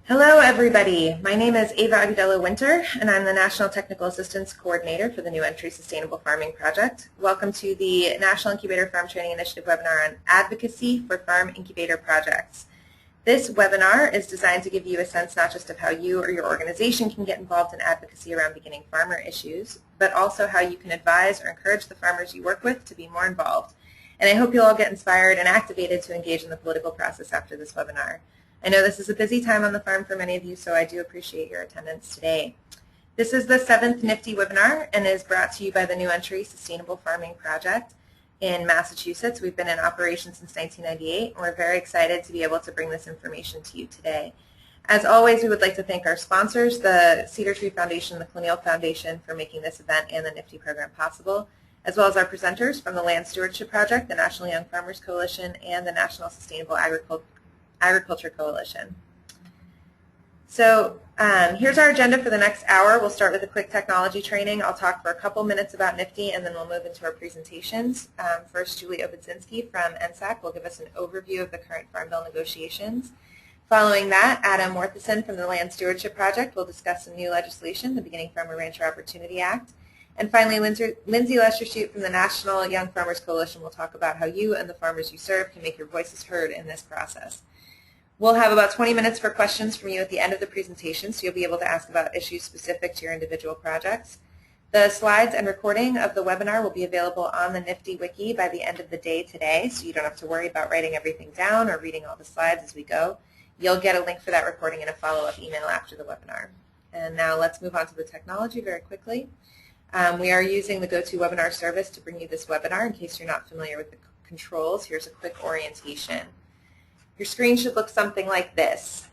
Hello everybody, my name is Ava Agudelo-Winter and I'm the National Technical Assistance Coordinator for the New Entry Sustainable Farming Project. Welcome to the National Incubator Farm Training Initiative webinar on Advocacy for Farm Incubator Projects. This webinar is designed to give you a sense not just of how you or your organization can get involved in advocacy around beginning farmer issues, but also how you can advise or encourage the farmers you work with to be more involved. And I hope you'll all get inspired and activated to engage in the political process after this webinar. I know this is a busy time on the farm for many of you, so I do appreciate your attendance today. This is the 7th NIFTI webinar and is brought to you by the New Entry Sustainable Farming Project in Massachusetts. We've been in operation since 1998, and we're very excited to be able to bring this information to you today. As always, we would like to thank our sponsors, the Cedar Tree Foundation, the Colonial Foundation, for making this event and the Nifty Program possible, as well as our presenters from the Land Stewardship Project, the National Young Farmers Coalition, and the National Sustainable Agriculture Coalition. So here's our agenda for the next hour. We'll start with a quick technology training. I'll talk for a couple minutes about NIFTI, and then we'll move into our presentations. First, Julie Obudzinski from NSAC will give us an overview of the current Farm Bill negotiations. Following that, Adam Morthison from the Land Stewardship Project will discuss some new legislation, the Beginning Farmer Rancher Opportunity Act. And finally, Lindsay Lestershute from the National Young Farmers Coalition will talk about how you and the farmers you serve can make your voices heard in this process. We'll have about 20 minutes for questions from you at the end of the presentation, so you'll be able to ask about issues specific to your individual projects. The slides and recording of the webinar will be available on the NIFTI Wiki by the end of the day today, so you don't have to worry about writing everything down or reading all the slides as we go. You'll get a link for that recording in a follow-up email after the webinar. And now let's move on to the technology very quickly. We are using the GoToWebinar service to bring you this webinar. In case you're not familiar with the controls, here's a quick orientation. Your screen should look something like this.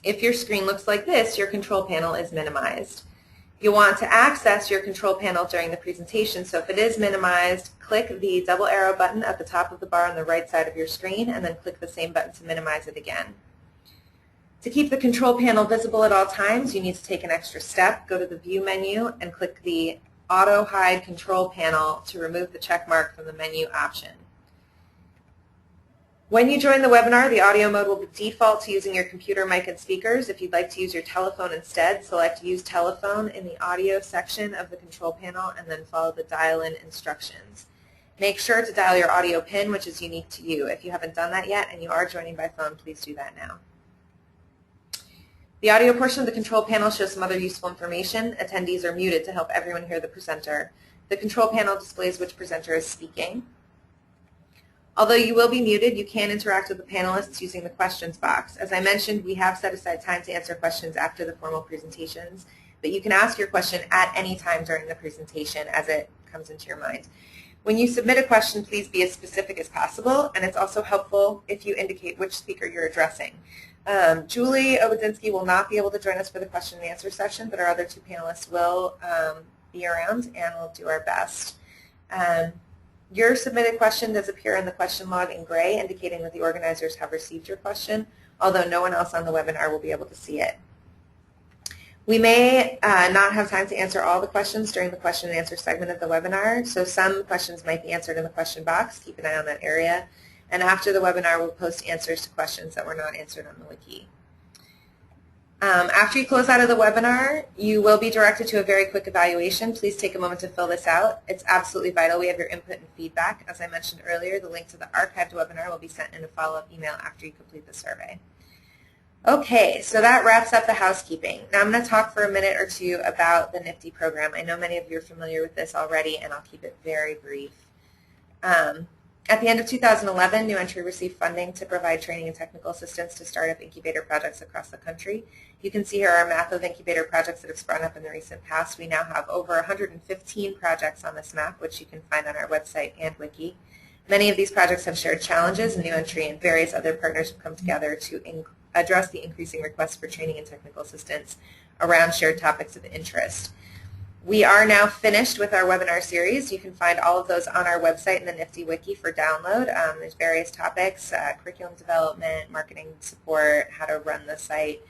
If your screen looks like this, your control panel is minimized. You'll want to access your control panel during the presentation, so if it is minimized, click the double arrow button at the top of the bar on the right side of your screen, and then click the same button to minimize it again. To keep the control panel visible at all times, you need to take an extra step. Go to the View menu and click the Auto Hide Control Panel to remove the check mark from the menu option. When you join the webinar, the audio mode will default to using your computer, mic, and speakers. If you'd like to use your telephone instead, select Use Telephone in the audio section of the control panel and then follow the dial-in instructions. Make sure to dial your audio PIN, which is unique to you. If you haven't done that yet and you are joining by phone, please do that now. The audio portion of the control panel shows some other useful information. Attendees are muted to help everyone hear the presenter. The control panel displays which presenter is speaking. Although you will be muted, you can interact with the panelists using the questions box. As I mentioned, we have set aside time to answer questions after the formal presentations, but you can ask your question at any time during the presentation as it comes into your mind. When you submit a question, please be as specific as possible, and it's also helpful if you indicate which speaker you're addressing. Julie Obudzinski will not be able to join us for the question and answer session, but our other two panelists will be around, and we'll do our best. Your submitted question does appear in the question log in gray, indicating that the organizers have received your question, although no one else on the webinar will be able to see it. We may not have time to answer all the questions during the question and answer segment of the webinar, so some questions might be answered in the question box. Keep an eye on that area. And after the webinar, we'll post answers to questions that were not answered on the wiki. After you close out of the webinar, you will be directed to a very quick evaluation. Please take a moment to fill this out. It's absolutely vital we have your input and feedback. As I mentioned earlier, the link to the archived webinar will be sent in a follow-up email after you complete the survey. Okay, so that wraps up the housekeeping. Now I'm going to talk for a minute or two about the NIFTI program. I know many of you are familiar with this already, and I'll keep it very brief. At the end of 2011, New Entry received funding to provide training and technical assistance to startup incubator projects across the country. You can see here our map of incubator projects that have sprung up in the recent past. We now have over 115 projects on this map, which you can find on our website and wiki. Many of these projects have shared challenges, and New Entry and various other partners have come together to address the increasing requests for training and technical assistance around shared topics of interest. We are now finished with our webinar series. You can find all of those on our website in the NIFTI Wiki for download. There's various topics, curriculum development, marketing support, how to run the site.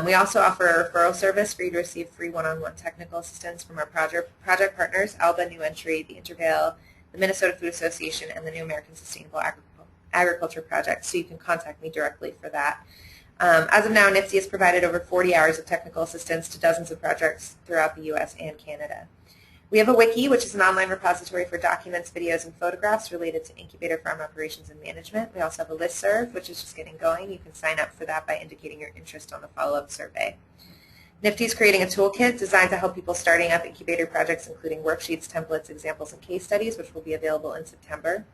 We also offer a referral service for you to receive free one-on-one technical assistance from our project partners, ALBA, New Entry, the Intervale, the Minnesota Food Association, and the New American Sustainable Agriculture Project, so you can contact me directly for that. As of now, NIFTI has provided over 40 hours of technical assistance to dozens of projects throughout the U.S. and Canada. We have a wiki, which is an online repository for documents, videos, and photographs related to incubator farm operations and management. We also have a listserv, which is just getting going. You can sign up for that by indicating your interest on the follow-up survey. NIFTI is creating a toolkit designed to help people starting up incubator projects, including worksheets, templates, examples, and case studies, which will be available in September.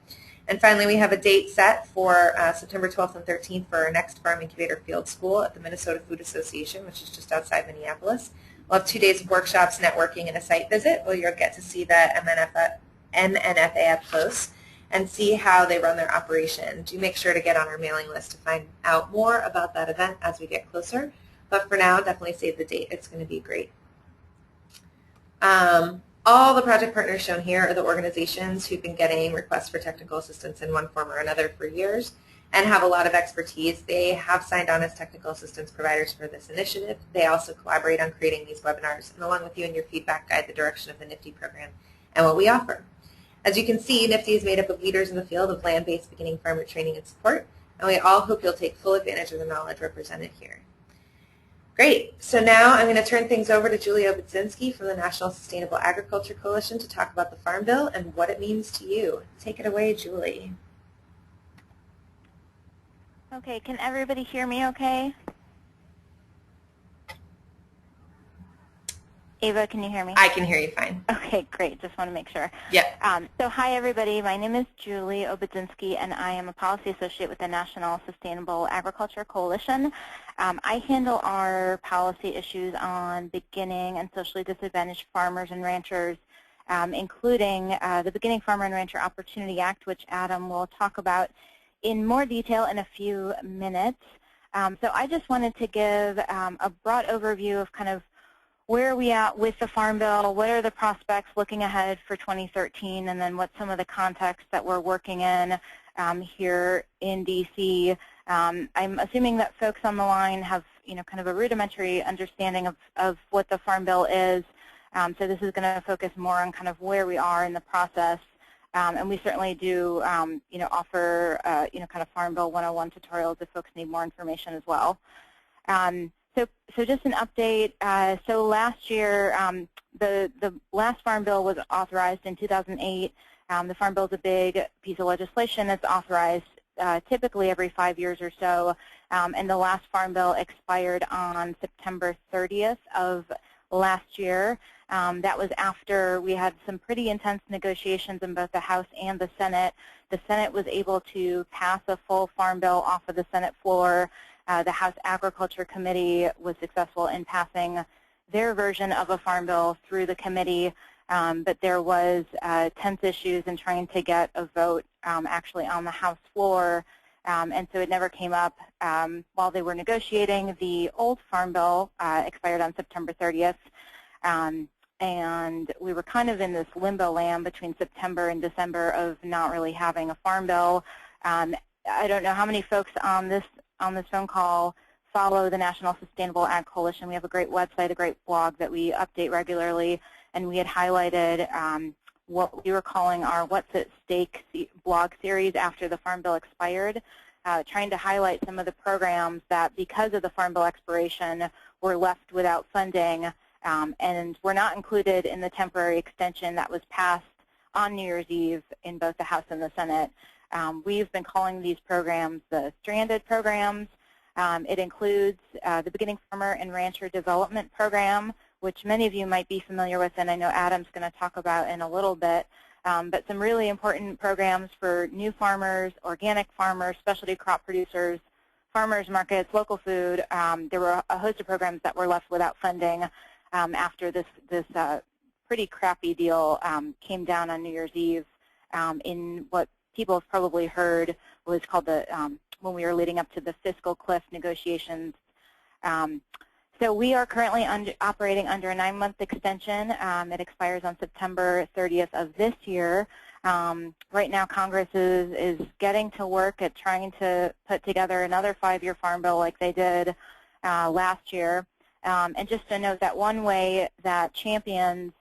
And finally, we have a date set for September 12th and 13th for our next Farm Incubator Field School at the Minnesota Food Association, which is just outside Minneapolis. We'll have 2 days of workshops, networking, and a site visit where you'll get to see the MNFA up close and see how they run their operation. Do make sure to get on our mailing list to find out more about that event as we get closer. But for now, definitely save the date. It's going to be great. All the project partners shown here are the organizations who've been getting requests for technical assistance in one form or another for years and have a lot of expertise. They have signed on as technical assistance providers for this initiative. They also collaborate on creating these webinars, and along with you and your feedback, guide the direction of the Nifty program and what we offer. As you can see, Nifty is made up of leaders in the field of land-based beginning farmer training and support, and we all hope you'll take full advantage of the knowledge represented here. Great. So now I'm going to turn things over to Julie Obudzinski from the National Sustainable Agriculture Coalition to talk about the Farm Bill and what it means to you. Take it away, Julie. Okay, can everybody hear me okay? Ava, can you hear me? I can hear you fine. Okay, great. Just want to make sure. Yeah. So hi, everybody. My name is Julie Obudzinski, and I am a policy associate with the National Sustainable Agriculture Coalition. I handle our policy issues on beginning and socially disadvantaged farmers and ranchers, including the Beginning Farmer and Rancher Opportunity Act, which Adam will talk about in more detail in a few minutes. So I just wanted to give a broad overview of kind of where are we at with the Farm Bill, what are the prospects looking ahead for 2013, and then what's some of the context that we're working in here in DC. I'm assuming that folks on the line have, kind of a rudimentary understanding of what the Farm Bill is. So this is going to focus more on kind of where we are in the process. And we certainly do, offer, kind of Farm Bill 101 tutorials if folks need more information as well. So just an update. So last year, the last Farm Bill was authorized in 2008. The Farm Bill is a big piece of legislation that's authorized typically every 5 years or so. And the last Farm Bill expired on September 30th of last year. That was after we had some pretty intense negotiations in both the House and the Senate. The Senate was able to pass a full Farm Bill off of the Senate floor. The House Agriculture Committee was successful in passing their version of a Farm Bill through the committee, but there was tense issues in trying to get a vote actually on the House floor, and so it never came up while they were negotiating. The old Farm Bill expired on September 30th, and we were kind of in this limbo land between September and December of not really having a Farm Bill. I don't know how many folks on this phone call follow the National Sustainable Ag Coalition. We have a great website, a great blog that we update regularly, and we had highlighted what we were calling our What's at Stake blog series after the Farm Bill expired, trying to highlight some of the programs that, because of the Farm Bill expiration, were left without funding and were not included in the temporary extension that was passed on New Year's Eve in both the House and the Senate. We've been calling these programs the stranded programs. It includes the Beginning Farmer and Rancher Development Program, which many of you might be familiar with, and I know Adam's going to talk about in a little bit, but some really important programs for new farmers, organic farmers, specialty crop producers, farmers markets, local food. There were a host of programs that were left without funding after this pretty crappy deal came down on New Year's Eve in what people have probably heard was called the, when we were leading up to the fiscal cliff negotiations. So we are currently operating under a 9-month extension. It expires on September 30th of this year. Right now Congress is getting to work at trying to put together another 5-year Farm Bill like they did last year. And just to note that one way that champions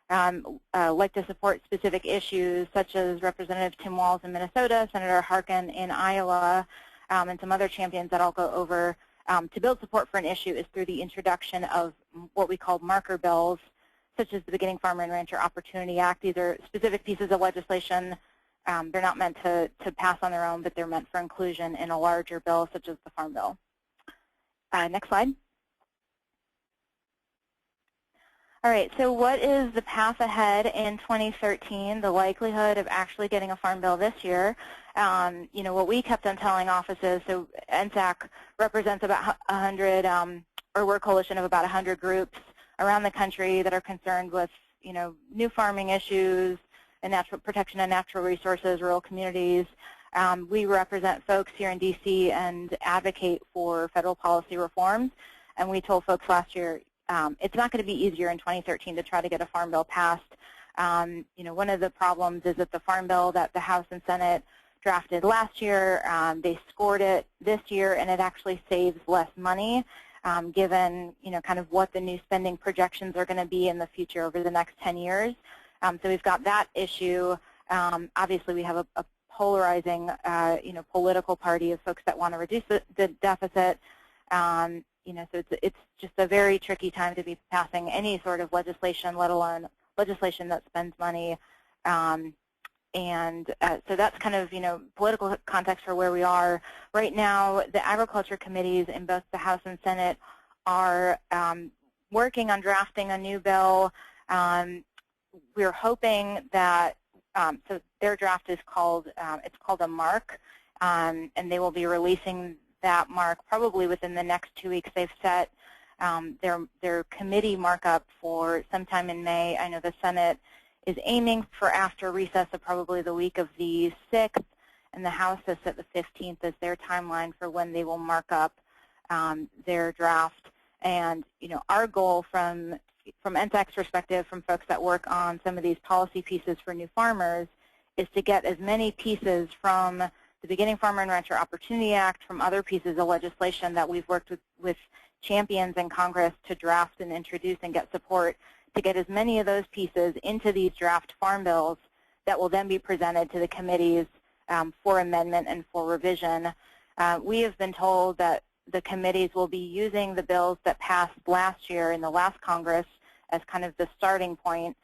like to support specific issues, such as Representative Tim Walz in Minnesota, Senator Harkin in Iowa, and some other champions that I'll go over, to build support for an issue is through the introduction of what we call marker bills, such as the Beginning Farmer and Rancher Opportunity Act. These are specific pieces of legislation. They're not meant to pass on their own, but they're meant for inclusion in a larger bill, such as the Farm Bill. Next slide. All right, so what is the path ahead in 2013, the likelihood of actually getting a Farm Bill this year? You know, what we kept on telling offices, so NSAC represents about 100, or we're a coalition of about 100 groups around the country that are concerned with, you know, new farming issues and natural protection of natural resources, rural communities. We represent folks here in DC and advocate for federal policy reforms. And we told folks last year, it's not going to be easier in 2013 to try to get a Farm Bill passed. You know, one of the problems is that the Farm Bill that the House and Senate drafted last year, they scored it this year, and it actually saves less money, given, you know, kind of what the new spending projections are going to be in the future over the next 10 years. So we've got that issue. Obviously, we have a polarizing, you know, political party of folks that want to reduce the deficit. You know, so it's just a very tricky time to be passing any sort of legislation, let alone legislation that spends money. So that's kind of, you know, political context for where we are. Right now, the agriculture committees in both the House and Senate are working on drafting a new bill. We're hoping that, so their draft is called, it's called a mark, and they will be releasing that mark probably within the next 2 weeks. They've set their committee markup for sometime in May. I know the Senate is aiming for after recess of probably the week of the 6th, and the House has set the 15th as their timeline for when they will mark up their draft. And, you know, our goal from NSAC's perspective, from folks that work on some of these policy pieces for new farmers, is to get as many pieces from the Beginning Farmer and Rancher Opportunity Act, from other pieces of legislation that we've worked with champions in Congress to draft and introduce and get support, to get as many of those pieces into these draft farm bills that will then be presented to the committees for amendment and for revision. We have been told that the committees will be using the bills that passed last year in the last Congress as kind of the starting point.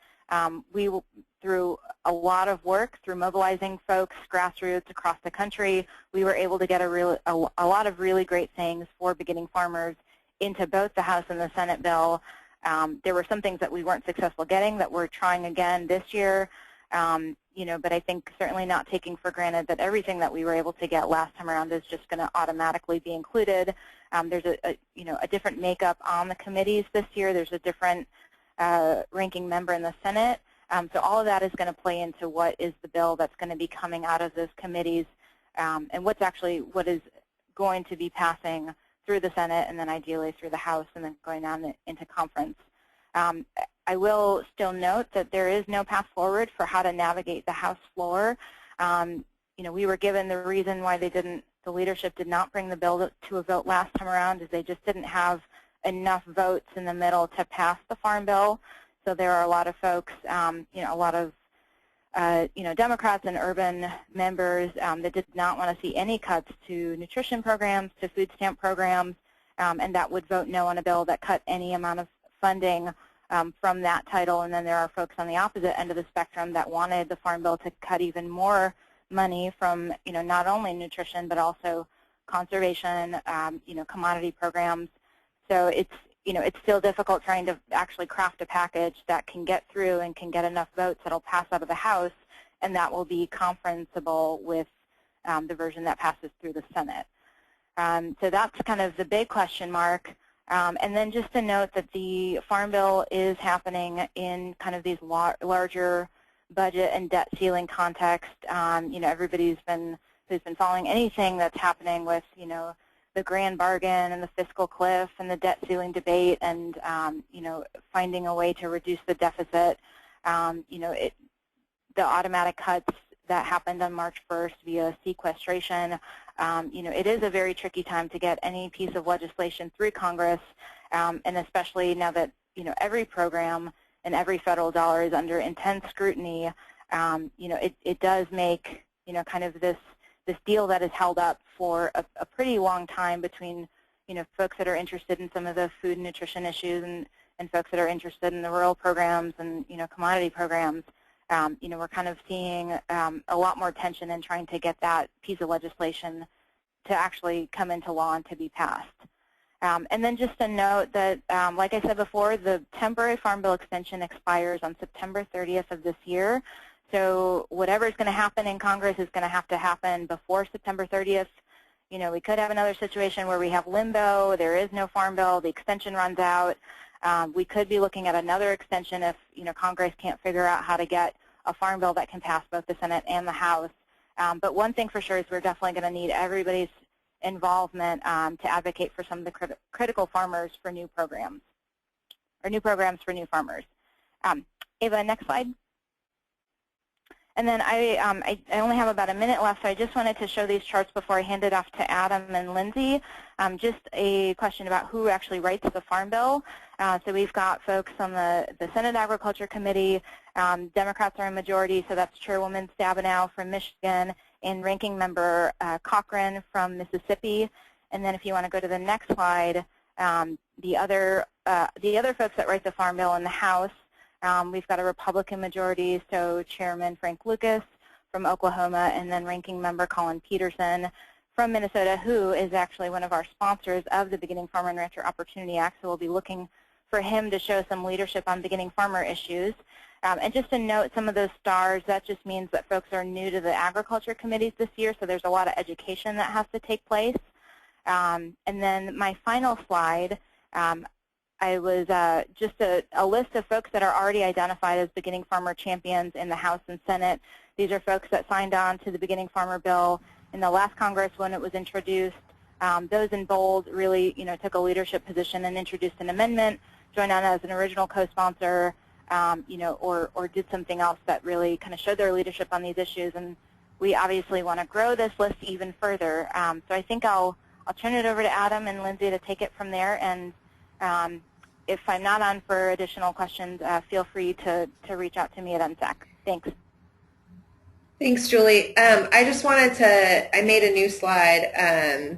We will, through a lot of work, through mobilizing folks, grassroots across the country, we were able to get a lot of really great things for beginning farmers into both the House and the Senate bill. There were some things that we weren't successful getting that we're trying again this year, you know, but I think certainly not taking for granted that everything that we were able to get last time around is just going to automatically be included. There's you know, a different makeup on the committees this year. There's a different ranking member in the Senate. So all of that is going to play into what is the bill that's going to be coming out of those committees, and what is going to be passing through the Senate and then ideally through the House and then going on into conference. I will still note that there is no path forward for how to navigate the House floor. You know, we were given the reason why the leadership did not bring the bill to a vote last time around is they just didn't have enough votes in the middle to pass the Farm Bill. So there are a lot of folks, you know, a lot of you know, Democrats and urban members that did not want to see any cuts to nutrition programs, to food stamp programs, and that would vote no on a bill that cut any amount of funding from that title. And then there are folks on the opposite end of the spectrum that wanted the Farm Bill to cut even more money from, you know, not only nutrition but also conservation, you know, commodity programs. So it's, you know, it's still difficult trying to actually craft a package that can get through and can get enough votes that will pass out of the House and that will be conferenceable with the version that passes through the Senate. So that's kind of the big question mark. And then just to note that the Farm Bill is happening in kind of these larger budget and debt ceiling context. You know, who's been following anything that's happening with, you know, the grand bargain and the fiscal cliff and the debt ceiling debate and, you know, finding a way to reduce the deficit. You know, the automatic cuts that happened on March 1st via sequestration, you know, it is a very tricky time to get any piece of legislation through Congress, and especially now that, you know, every program and every federal dollar is under intense scrutiny. You know, it does make, you know, kind of this deal that is held up for a pretty long time between, folks that are interested in some of the food and nutrition issues and folks that are interested in the rural programs and, commodity programs. We're kind of seeing a lot more tension in trying to get that piece of legislation to actually come into law and to be passed. And then just a note that, like I said before, the temporary Farm Bill extension expires on September 30th of this year. So whatever is going to happen in Congress is going to have to happen before September 30th. We could have another situation where we have limbo, there is no Farm Bill, the extension runs out. We could be looking at another extension if, Congress can't figure out how to get a Farm Bill that can pass both the Senate and the House. But one thing for sure is we're definitely going to need everybody's involvement to advocate for some of the critical farmers for new programs, or new programs for new farmers. Ava, next slide. And then I only have about a minute left, so I just wanted to show these charts before I hand it off to Adam and Lindsay. Just a question about who actually writes the Farm Bill. So we've got folks on the Senate Agriculture Committee. Democrats are in majority, so that's Chairwoman Stabenow from Michigan and Ranking Member Cochran from Mississippi. And then if you want to go to the next slide, the other folks that write the Farm Bill in the House. We've got a Republican majority, so Chairman Frank Lucas from Oklahoma, and then Ranking Member Colin Peterson from Minnesota, who is actually one of our sponsors of the Beginning Farmer and Rancher Opportunity Act. So we'll be looking for him to show some leadership on beginning farmer issues. And just to note some of those stars, that just means that folks are new to the agriculture committees this year, so there's a lot of education that has to take place. And then my final slide, I was just a list of folks that are already identified as beginning farmer champions in the House and Senate. These are folks that signed on to the Beginning Farmer Bill in the last Congress when it was introduced. Those in bold really, took a leadership position and introduced an amendment, joined on as an original co-sponsor, or did something else that really kind of showed their leadership on these issues. And we obviously want to grow this list even further. So I think I'll turn it over to Adam and Lindsay to take it from there. And if I'm not on for additional questions, feel free to reach out to me at NSAC. Thanks. Thanks, Julie. I just wanted I made a new slide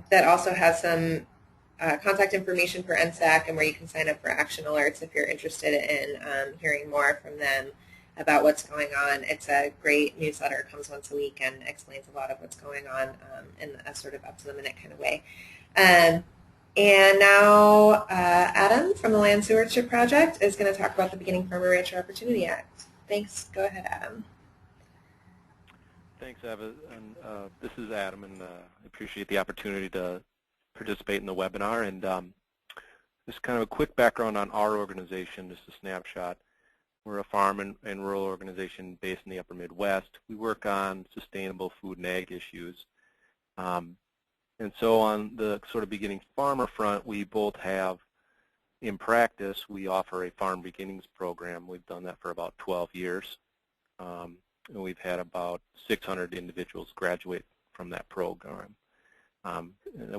that also has some contact information for NSAC and where you can sign up for action alerts if you're interested in hearing more from them about what's going on. It's a great newsletter. It comes once a week and explains a lot of what's going on in a sort of up-to-the-minute kind of way. And now Adam from the Land Stewardship Project is going to talk about the Beginning Farmer Rancher Opportunity Act. Thanks. Go ahead, Adam. Thanks, Eva. And this is Adam, and I appreciate the opportunity to participate in the webinar. And just kind of a quick background on our organization, just a snapshot. We're a farm and rural organization based in the upper Midwest. We work on sustainable food and ag issues. And so on the sort of beginning farmer front, we both have, in practice, we offer a farm beginnings program. We've done that for about 12 years. And we've had about 600 individuals graduate from that program. And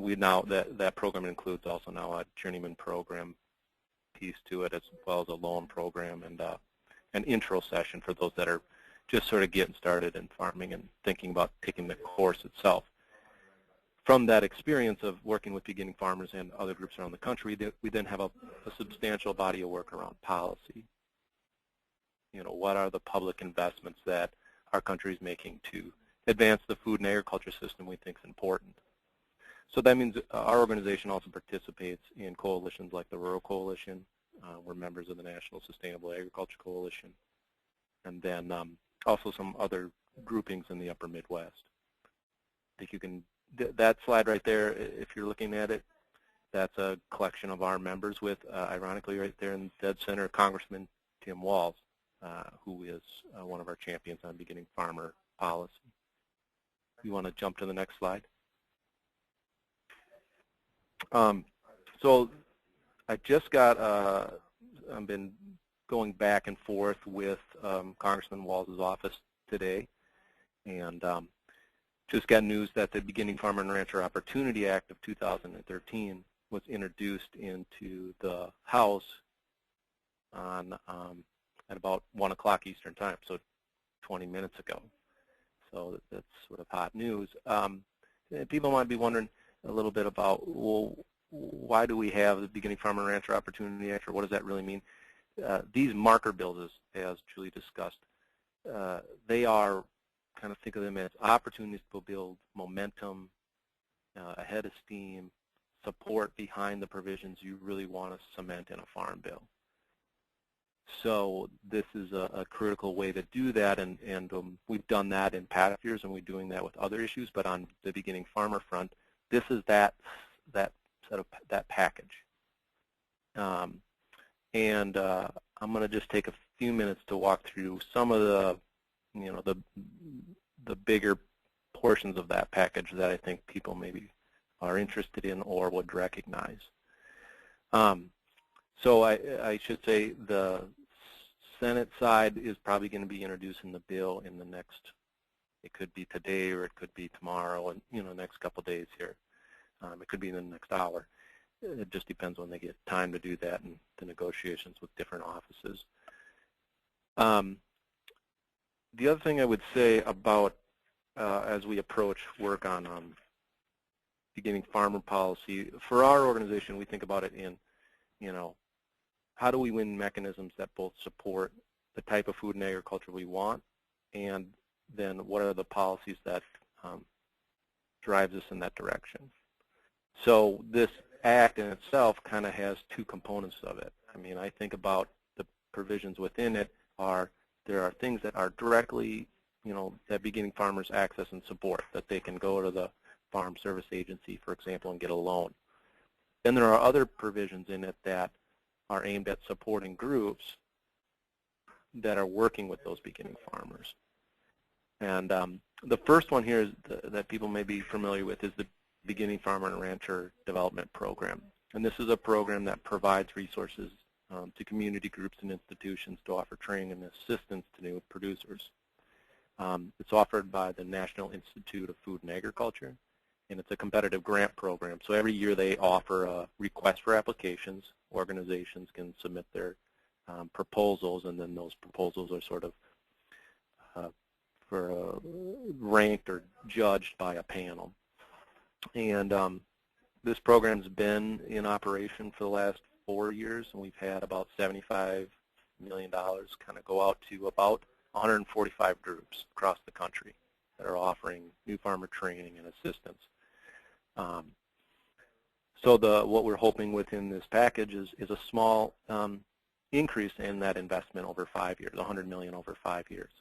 we now, that program includes also now a journeyman program piece to it, as well as a loan program and an intro session for those that are just sort of getting started in farming and thinking about taking the course itself. From that experience of working with beginning farmers and other groups around the country, we then have a substantial body of work around policy. What are the public investments that our country is making to advance the food and agriculture system we think is important? So that means our organization also participates in coalitions like the Rural Coalition. We're members of the National Sustainable Agriculture Coalition, and then also some other groupings in the upper Midwest. I think you can, that slide right there, if you're looking at it, that's a collection of our members with, ironically right there in dead center, Congressman Tim Walz, who is one of our champions on beginning farmer policy. You want to jump to the next slide? So I just got, I've been going back and forth with Congressman Walz's office today, and just got news that the Beginning Farmer and Rancher Opportunity Act of 2013 was introduced into the House on at about 1 o'clock Eastern Time, so 20 minutes ago. So that's sort of hot news. People might be wondering a little bit about, well, why do we have the Beginning Farmer and Rancher Opportunity Act, or what does that really mean? These marker bills, as Julie discussed, they are, kind of think of them as opportunities to build momentum, a head of steam, support behind the provisions you really want to cement in a farm bill. So this is a critical way to do that, and we've done that in past years, and we're doing that with other issues. But on the Beginning Farmer front, this is that package. I'm going to just take a few minutes to walk through some of the, the bigger portions of that package that I think people maybe are interested in or would recognize. So I should say the Senate side is probably going to be introducing the bill in the next, it could be today or it could be tomorrow, and next couple of days here. It could be in the next hour. It just depends when they get time to do that and the negotiations with different offices. The other thing I would say about as we approach work on Beginning Farmer policy, for our organization, we think about it in, how do we win mechanisms that both support the type of food and agriculture we want, and then what are the policies that drives us in that direction. So this act in itself kind of has two components of it. I mean, I think about the provisions within it there are things that are directly, that beginning farmers access and support, that they can go to the Farm Service Agency, for example, and get a loan. Then there are other provisions in it that are aimed at supporting groups that are working with those beginning farmers. And the first one here is that people may be familiar with is the Beginning Farmer and Rancher Development Program. And this is a program that provides resources to community groups and institutions to offer training and assistance to new producers. It's offered by the National Institute of Food and Agriculture, and it's a competitive grant program. So every year they offer a request for applications. Organizations can submit their proposals, and then those proposals are sort of ranked or judged by a panel. And this program's been in operation for the last 4 years, and we've had about $75 million kind of go out to about 145 groups across the country that are offering new farmer training and assistance. So what we're hoping within this package is a small increase in that investment over 5 years, $100 million over 5 years.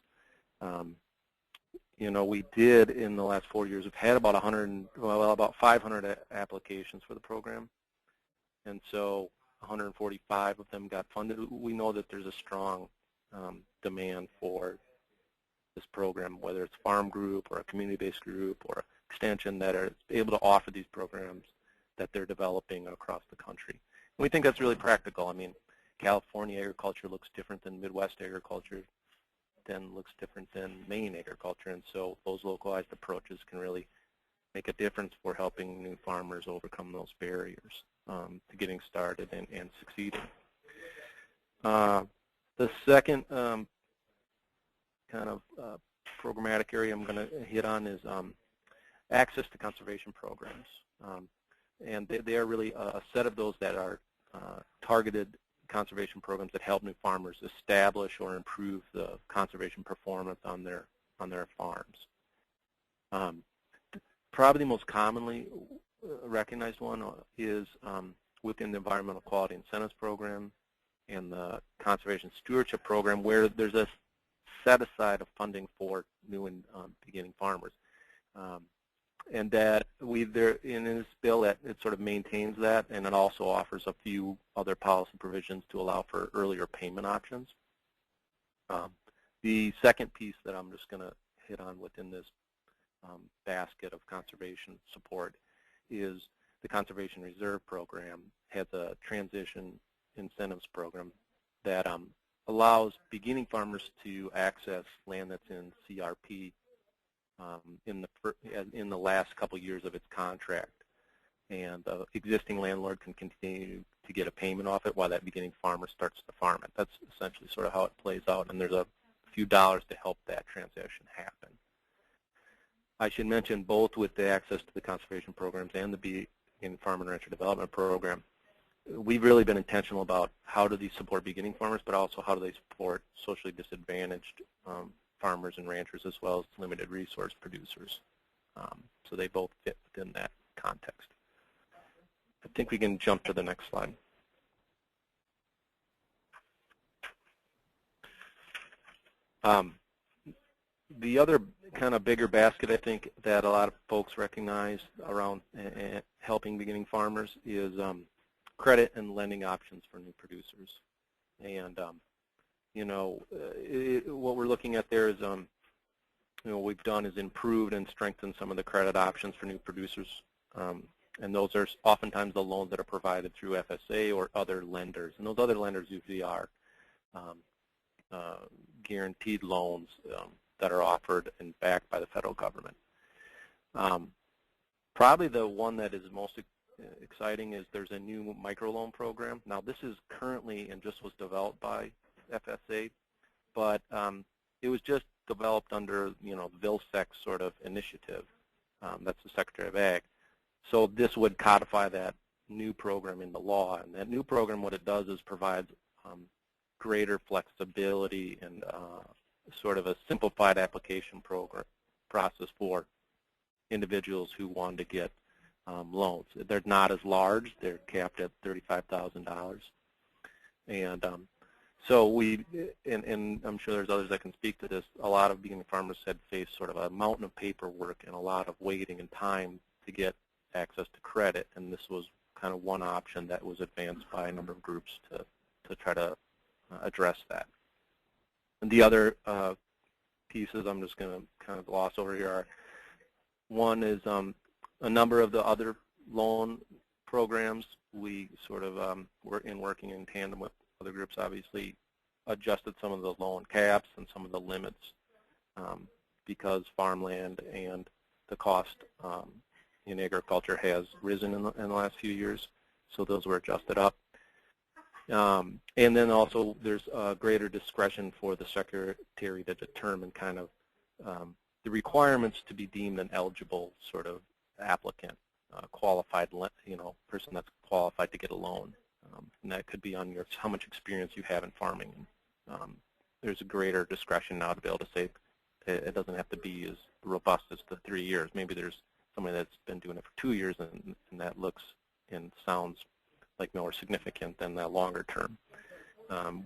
We did in the last 4 years, we've had about about 500 applications for the program, and so 145 of them got funded. We know that there's a strong demand for this program, whether it's farm group or a community-based group or extension that are able to offer these programs that they're developing across the country. And we think that's really practical. I mean, California agriculture looks different than Midwest agriculture, then looks different than Maine agriculture, and so those localized approaches can really make a difference for helping new farmers overcome those barriers to getting started and succeeding. The second kind of programmatic area I'm going to hit on is access to conservation programs. And they are really a set of those that are targeted conservation programs that help new farmers establish or improve the conservation performance on their farms. Probably the most commonly recognized one is within the Environmental Quality Incentives Program and the Conservation Stewardship Program, where there's a set aside of funding for new and beginning farmers. And that in this bill, it sort of maintains that, and it also offers a few other policy provisions to allow for earlier payment options. The second piece that I'm just going to hit on within this basket of conservation support is the Conservation Reserve Program has a transition incentives program that allows beginning farmers to access land that's in CRP in the last couple years of its contract, and the existing landlord can continue to get a payment off it while that beginning farmer starts to farm it. That's essentially sort of how it plays out, and there's a few dollars to help that transition happen. I should mention both with the access to the conservation programs and the in Farm and Rancher Development Program, we've really been intentional about how do these support beginning farmers, but also how do they support socially disadvantaged farmers and ranchers as well as limited resource producers. So they both fit within that context. I think we can jump to the next slide. The other kind of bigger basket I think that a lot of folks recognize around helping beginning farmers is credit and lending options for new producers. And you know, what we're looking at there is you know, what we've done is improved and strengthened some of the credit options for new producers, and those are oftentimes the loans that are provided through FSA or other lenders, and those other lenders usually are guaranteed loans that are offered and backed by the federal government. Probably the one that is most exciting is there's a new microloan program. Now this is currently and just was developed by FSA, but it was just developed under, you know, VILSEC sort of initiative. That's the Secretary of Ag. So this would codify that new program in the law, and that new program, what it does is provides greater flexibility and sort of a simplified application process for individuals who want to get loans. They're not as large. They're capped at $35,000. And so we, and I'm sure there's others that can speak to this, a lot of beginning farmers had faced sort of a mountain of paperwork and a lot of waiting and time to get access to credit, and this was kind of one option that was advanced by a number of groups to try to address that. And the other pieces I'm just going to kind of gloss over here are, one is a number of the other loan programs we sort of were working in tandem with other groups, obviously adjusted some of the loan caps and some of the limits because farmland and the cost in agriculture has risen in the last few years, so those were adjusted up. And then also there's greater discretion for the Secretary to determine kind of the requirements to be deemed an eligible sort of applicant, qualified, you know, person that's qualified to get a loan. And that could be on your how much experience you have in farming. There's a greater discretion now to be able to say it doesn't have to be as robust as the 3 years. Maybe there's somebody that's been doing it for 2 years, and that looks and sounds like more significant than that longer term,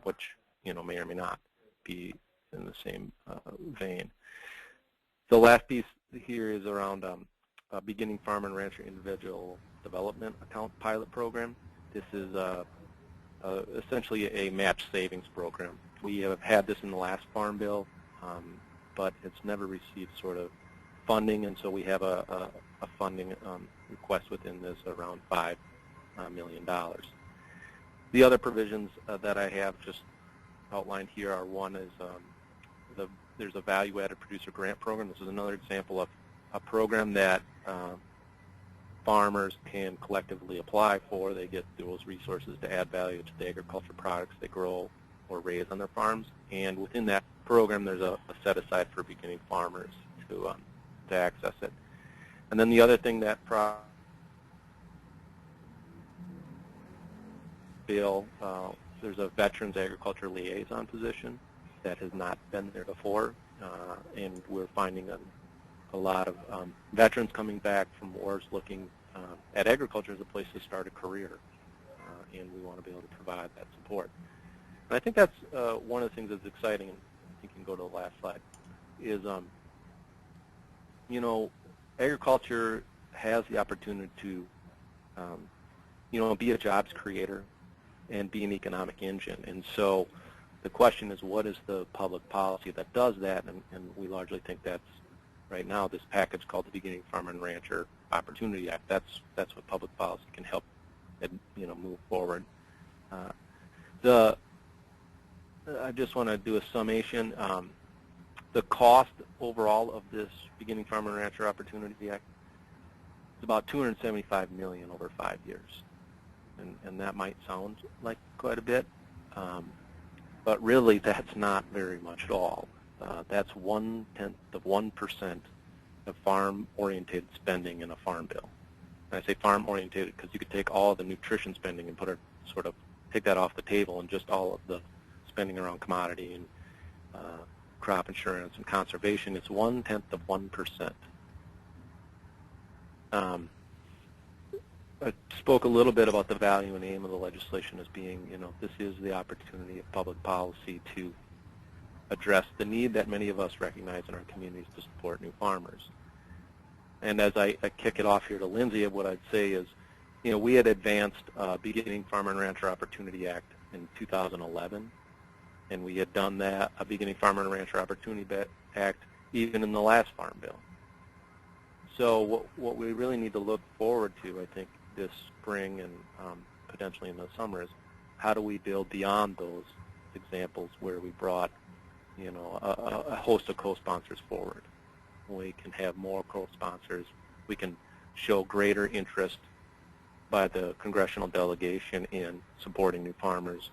which, you know, may or may not be in the same vein. The last piece here is around a beginning farm and rancher individual development account pilot program. This is essentially a match savings program. We have had this in the last Farm Bill, but it's never received sort of funding, and so we have a funding request within this around $5 million. The other provisions that I have just outlined here are, one is there's a value-added producer grant program. This is another example of a program that farmers can collectively apply for. They get those resources to add value to the agriculture products they grow or raise on their farms. And within that program, there's a set aside for beginning farmers to access it. And then the other thing that bill, there's a Veterans Agriculture Liaison position that has not been there before, and we're finding a lot of veterans coming back from wars looking at agriculture as a place to start a career, and we want to be able to provide that support. And I think that's one of the things that's exciting, and I think you can go to the last slide, is you know, agriculture has the opportunity to you know, be a jobs creator and be an economic engine. And so the question is, what is the public policy that does that? And we largely think that's, right now, this package called the Beginning Farmer and Rancher Opportunity Act. That's what public policy can help, you know, move forward. I just want to do a summation. The cost overall of this Beginning Farmer and Rancher Opportunity Act is about $275 million over 5 years. And that might sound like quite a bit, but really that's not very much at all. That's 1/10 of 1% of farm-oriented spending in a farm bill. and I say farm oriented because you could take all the nutrition spending and take that off the table, and just all of the spending around commodity and crop insurance and conservation, it's 0.1%. I spoke a little bit about the value and aim of the legislation as being, this is the opportunity of public policy to address the need that many of us recognize in our communities to support new farmers. And as I kick it off here to Lindsay, what I'd say is, we had advanced Beginning Farmer and Rancher Opportunity Act in 2011, and we had done that, a Beginning Farmer and Rancher Opportunity Act, even in the last Farm Bill. So what we really need to look forward to, I think, this spring and potentially in the summer is how do we build beyond those examples where we brought, a host of co-sponsors forward. We can have more co-sponsors. We can show greater interest by the congressional delegation in supporting new farmers.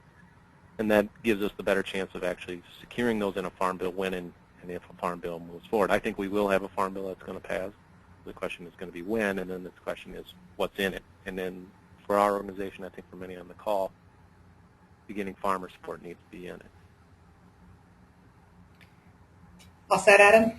And that gives us the better chance of actually securing those in a Farm Bill when and if a Farm Bill moves forward. I think we will have a Farm Bill that's going to pass. The question is going to be when, and then the question is what's in it. And then for our organization, I think for many on the call, beginning farmer support needs to be in it. All set, Adam?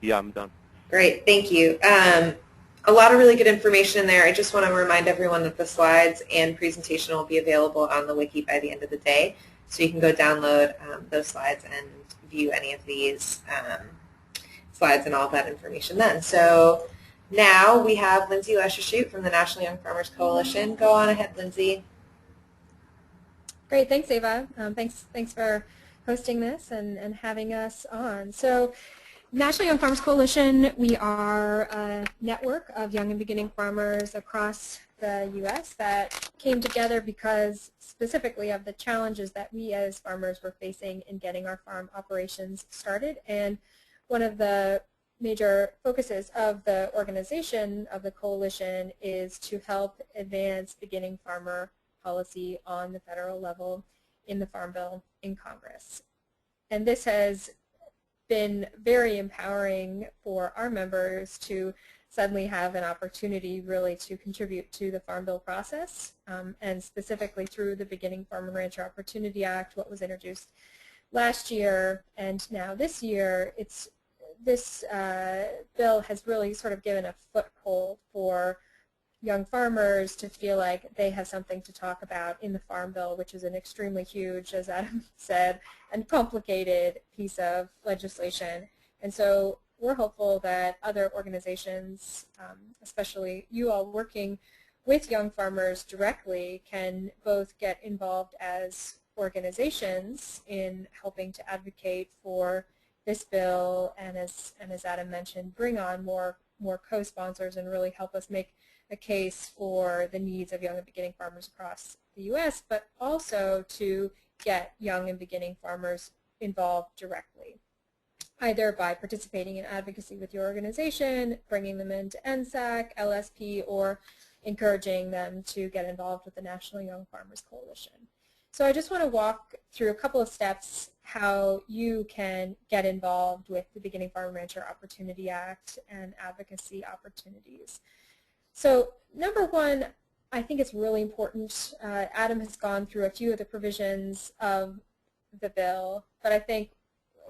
Yeah, I'm done. Great, thank you. A lot of really good information in there. I just want to remind everyone that the slides and presentation will be available on the wiki by the end of the day, so you can go download those slides and view any of these slides and all that information then. So now we have Lindsay Leschershute from the National Young Farmers Coalition. Go on ahead, Lindsay. Great, thanks, Ava. Thanks for hosting this and having us on. So National Young Farmers Coalition, we are a network of young and beginning farmers across the U.S. that came together because specifically of the challenges that we as farmers were facing in getting our farm operations started. And one of the major focuses of the organization, of the coalition, is to help advance beginning farmer policy on the federal level in the Farm Bill in Congress. And this has been very empowering for our members to suddenly have an opportunity really to contribute to the Farm Bill process, and specifically through the Beginning Farm and Rancher Opportunity Act, what was introduced last year and now this year. This bill has really sort of given a foothold for young farmers to feel like they have something to talk about in the Farm Bill, which is an extremely huge, as Adam said, and complicated piece of legislation. And so we're hopeful that other organizations, especially you all working with young farmers directly, can both get involved as organizations in helping to advocate for this bill, and as Adam mentioned, bring on more co-sponsors and really help us make a case for the needs of young and beginning farmers across the U.S., but also to get young and beginning farmers involved directly, either by participating in advocacy with your organization, bringing them into NSAC, LSP, or encouraging them to get involved with the National Young Farmers Coalition. So I just want to walk through a couple of steps how you can get involved with the Beginning Farm and Rancher Opportunity Act and advocacy opportunities. So number one, I think it's really important. Adam has gone through a few of the provisions of the bill, but I think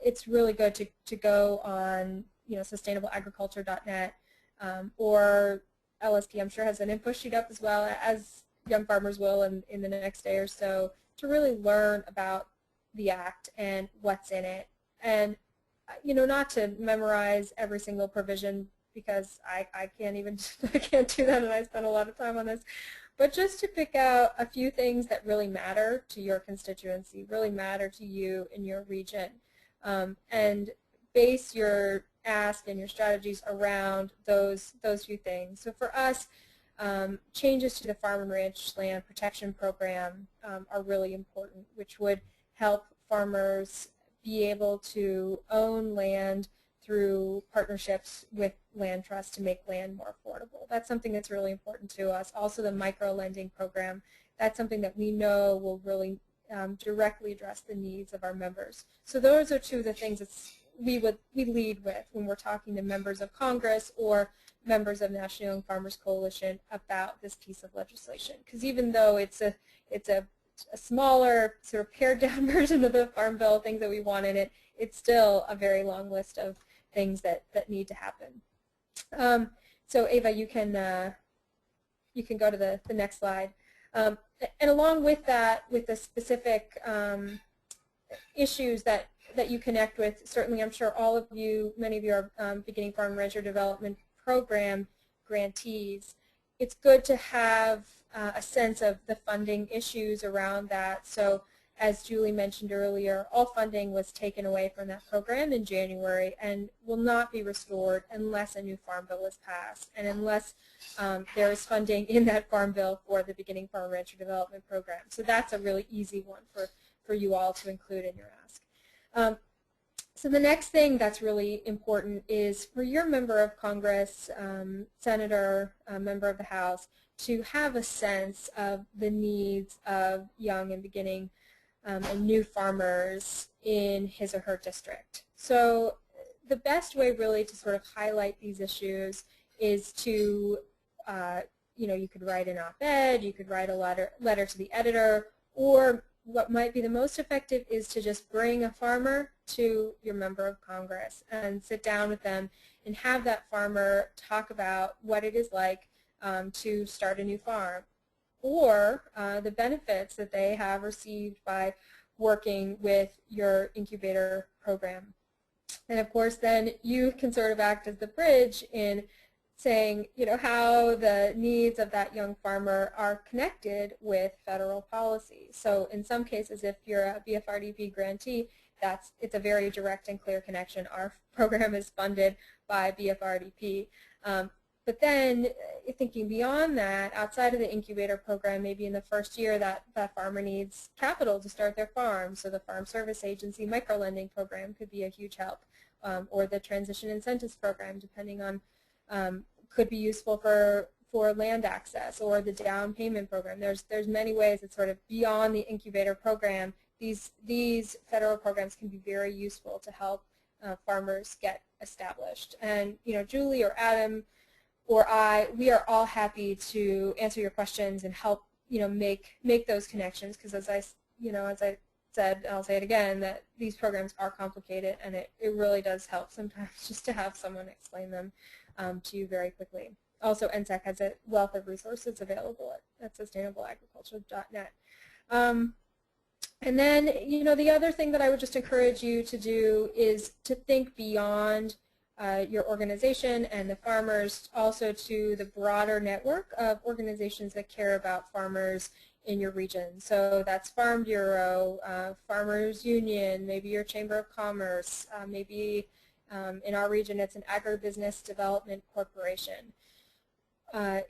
it's really good to go on sustainableagriculture.net, or LSP, I'm sure, has an info sheet up as well, as young farmers will in the next day or so, to really learn about the act and what's in it. And not to memorize every single provision, because I can't even I can't do that, and I spend a lot of time on this, but just to pick out a few things that really matter to your constituency, really matter to you in your region, and base your ask and your strategies around those few things. So for us, changes to the Farm and Ranch Land Protection Program are really important, which would help farmers be able to own land through partnerships with land trusts to make land more affordable. That's something that's really important to us. Also the micro-lending program, that's something that we know will really directly address the needs of our members. So those are two of the things that we lead with when we're talking to members of Congress or members of National Young Farmers Coalition about this piece of legislation. Because even though it's a smaller, sort of pared down version of the Farm Bill, things that we want in it, it's still a very long list of things that need to happen. So Ava, you can go to the next slide. And along with that, with the specific issues that you connect with, certainly I'm sure all of you, many of you are Beginning Farm and Rancher Development Program grantees. It's good to have a sense of the funding issues around that. So as Julie mentioned earlier, all funding was taken away from that program in January and will not be restored unless a new Farm Bill is passed and unless there is funding in that Farm Bill for the Beginning Farm and Rancher Development Program. So that's a really easy one for you all to include in your ask. So the next thing that's really important is for your member of Congress, senator, member of the House, to have a sense of the needs of young and beginning and new farmers in his or her district. So the best way really to sort of highlight these issues is to, you could write an op-ed, you could write a letter to the editor, or what might be the most effective is to just bring a farmer to your member of Congress and sit down with them and have that farmer talk about what it is like to start a new farm, or the benefits that they have received by working with your incubator program. And of course then you can sort of act as the bridge in saying, how the needs of that young farmer are connected with federal policy. So in some cases, if you're a BFRDP grantee, it's a very direct and clear connection. Our program is funded by BFRDP. But then thinking beyond that, outside of the incubator program, maybe in the first year that farmer needs capital to start their farm. So the Farm Service Agency microlending program could be a huge help, or the Transition Incentives Program, depending on, could be useful for land access, or the down payment program. There's many ways that sort of beyond the incubator program, these federal programs can be very useful to help farmers get established. And Julie or Adam or I, we are all happy to answer your questions and help make those connections, because as I said, and I'll say it again, that these programs are complicated, and it really does help sometimes just to have someone explain them to you very quickly. Also, NSAC has a wealth of resources available at sustainableagriculture.net. And then, the other thing that I would just encourage you to do is to think beyond your organization and the farmers, also to the broader network of organizations that care about farmers in your region. So that's Farm Bureau, Farmers Union, maybe your Chamber of Commerce, maybe in our region it's an Agribusiness Development Corporation.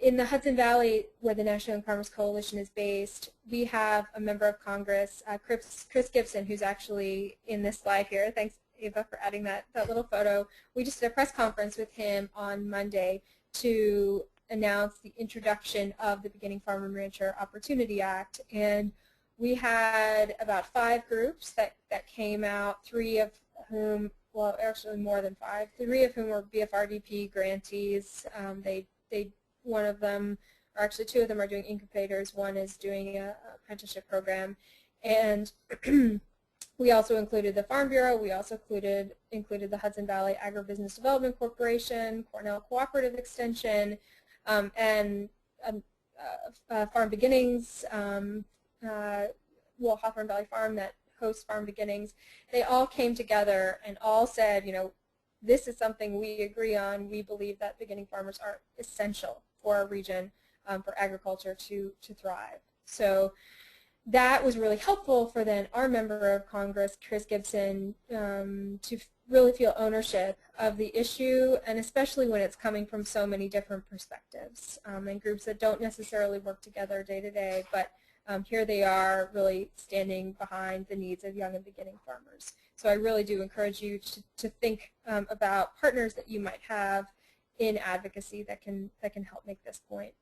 In the Hudson Valley, where the National Young Farmers Coalition is based, we have a member of Congress, Chris Gibson, who's actually in this slide here. Thanks, Ava, for adding that little photo. We just did a press conference with him on Monday to announce the introduction of the Beginning Farm and Rancher Opportunity Act, and we had about 5 groups that came out, 3 of whom, well, actually more than 5, 3 of whom were BFRDP grantees. One of them, or actually 2 of them, are doing incubators. One is doing an apprenticeship program, and we also included the Farm Bureau. We also included the Hudson Valley Agribusiness Development Corporation, Cornell Cooperative Extension, and Farm Beginnings, Hawthorne Valley Farm that hosts Farm Beginnings. They all came together and all said, this is something we agree on. We believe that beginning farmers are essential for our region, for agriculture to thrive. So that was really helpful for then our member of Congress, Chris Gibson, to really feel ownership of the issue, and especially when it's coming from so many different perspectives and groups that don't necessarily work together day to day, but here they are really standing behind the needs of young and beginning farmers. So I really do encourage you to think about partners that you might have in advocacy that can help make this point.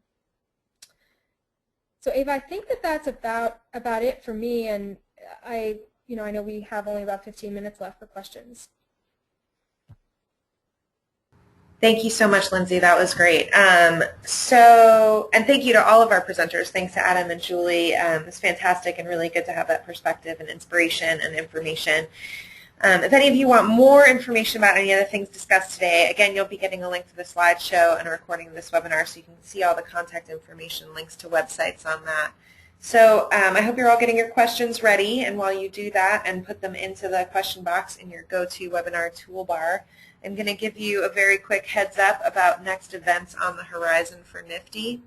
So Ava, I think that's about it for me, and I know we have only about 15 minutes left for questions. Thank you so much, Lindsay. That was great. And thank you to all of our presenters. Thanks to Adam and Julie. It's fantastic and really good to have that perspective and inspiration and information. If any of you want more information about any of the things discussed today, again, you'll be getting a link to the slideshow and a recording of this webinar so you can see all the contact information, links to websites on that. So I hope you're all getting your questions ready, and while you do that and put them into the question box in your GoToWebinar toolbar, I'm going to give you a very quick heads up about next events on the horizon for NIFTI.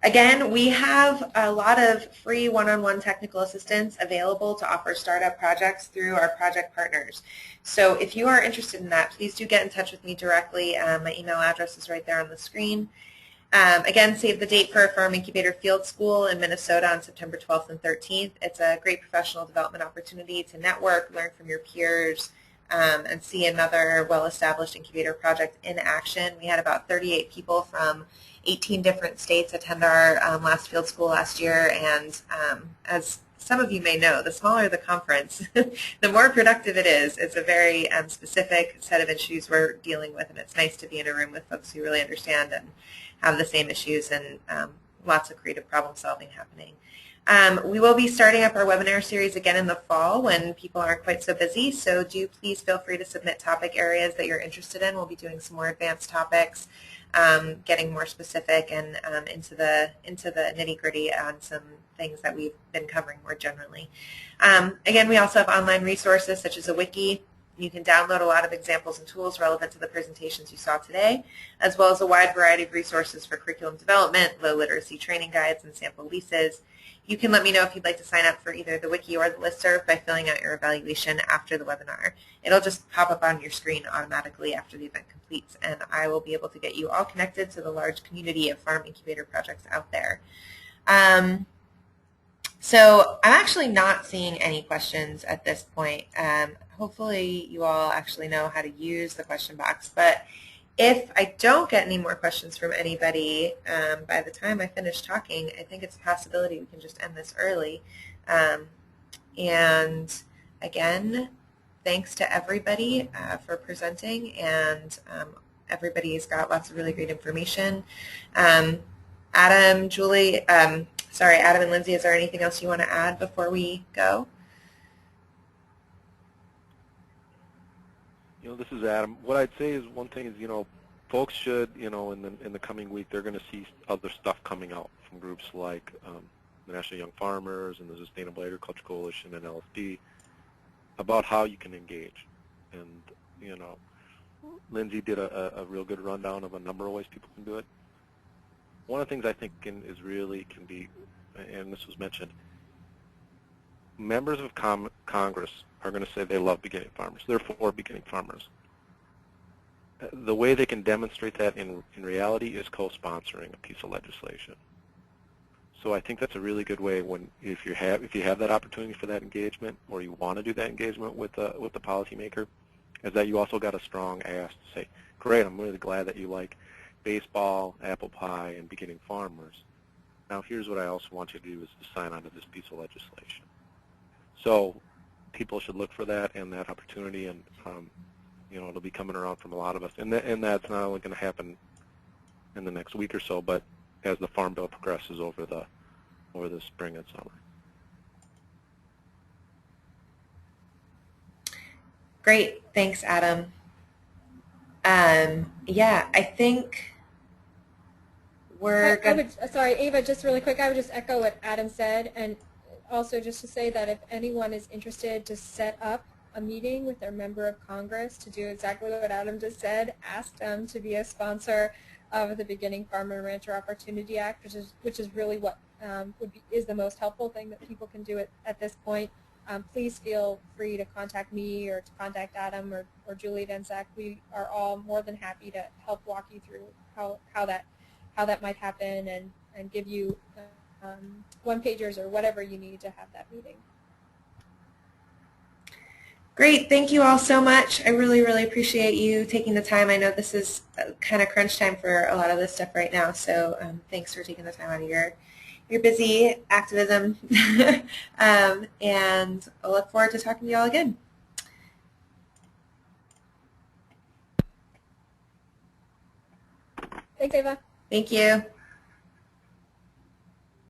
Again, we have a lot of free one-on-one technical assistance available to offer startup projects through our project partners. So if you are interested in that, please do get in touch with me directly. My email address is right there on the screen. Again, save the date for our Farm Incubator Field School in Minnesota on September 12th and 13th. It's a great professional development opportunity to network, learn from your peers, and see another well-established incubator project in action. We had about 38 people from 18 different states attend our last field school last year, and as some of you may know, the smaller the conference, the more productive it is. It's a very specific set of issues we're dealing with, and it's nice to be in a room with folks who really understand and have the same issues, and lots of creative problem solving happening. We will be starting up our webinar series again in the fall when people aren't quite so busy, so do please feel free to submit topic areas that you're interested in. We'll be doing some more advanced topics, getting more specific and into the nitty-gritty on some things that we've been covering more generally. Again, we also have online resources such as a wiki. You can download a lot of examples and tools relevant to the presentations you saw today, as well as a wide variety of resources for curriculum development, low literacy training guides, and sample leases. You can let me know if you'd like to sign up for either the wiki or the listserv by filling out your evaluation after the webinar. It'll just pop up on your screen automatically after the event completes, and I will be able to get you all connected to the large community of farm incubator projects out there. So I'm actually not seeing any questions at this point. Hopefully you all actually know how to use the question box, but if I don't get any more questions from anybody by the time I finish talking, I think it's a possibility we can just end this early. And again, thanks to everybody for presenting, and everybody's got lots of really great information. Adam, Julie, sorry, Adam and Lindsay, is there anything else you want to add before we go? This is Adam. What I'd say is one thing is, folks should, in the coming week, they're going to see other stuff coming out from groups like the National Young Farmers and the Sustainable Agriculture Coalition and LSD about how you can engage. And, Lindsay did a real good rundown of a number of ways people can do it. One of the things I think can be, and this was mentioned, members of Congress are going to say they love beginning farmers. They're for beginning farmers. The way they can demonstrate that in reality is co-sponsoring a piece of legislation. So I think that's a really good way if you have that opportunity for that engagement, or you want to do that engagement with the policymaker, is that you also got a strong ask to say, great, I'm really glad that you like baseball, apple pie, and beginning farmers. Now here's what I also want you to do is to sign on to this piece of legislation. So people should look for that and that opportunity, and it'll be coming around from a lot of us. And that's not only going to happen in the next week or so, but as the Farm Bill progresses over the spring and summer. Great, thanks, Adam. Yeah, I think we're going to... Sorry, Ava, just really quick, I would just echo what Adam said, and also just to say that if anyone is interested to set up a meeting with their member of Congress to do exactly what Adam just said, ask them to be a sponsor of the Beginning Farmer and Rancher Opportunity Act, which is really what is the most helpful thing that people can do at this point. Please feel free to contact me or to contact Adam or Julie Densack. We are all more than happy to help walk you through how that might happen and give you one-pagers or whatever you need to have that meeting. Great. Thank you all so much. I really, really appreciate you taking the time. I know this is kind of crunch time for a lot of this stuff right now, so thanks for taking the time out of your busy activism. And I'll look forward to talking to you all again. Thanks, Ava. Thank you.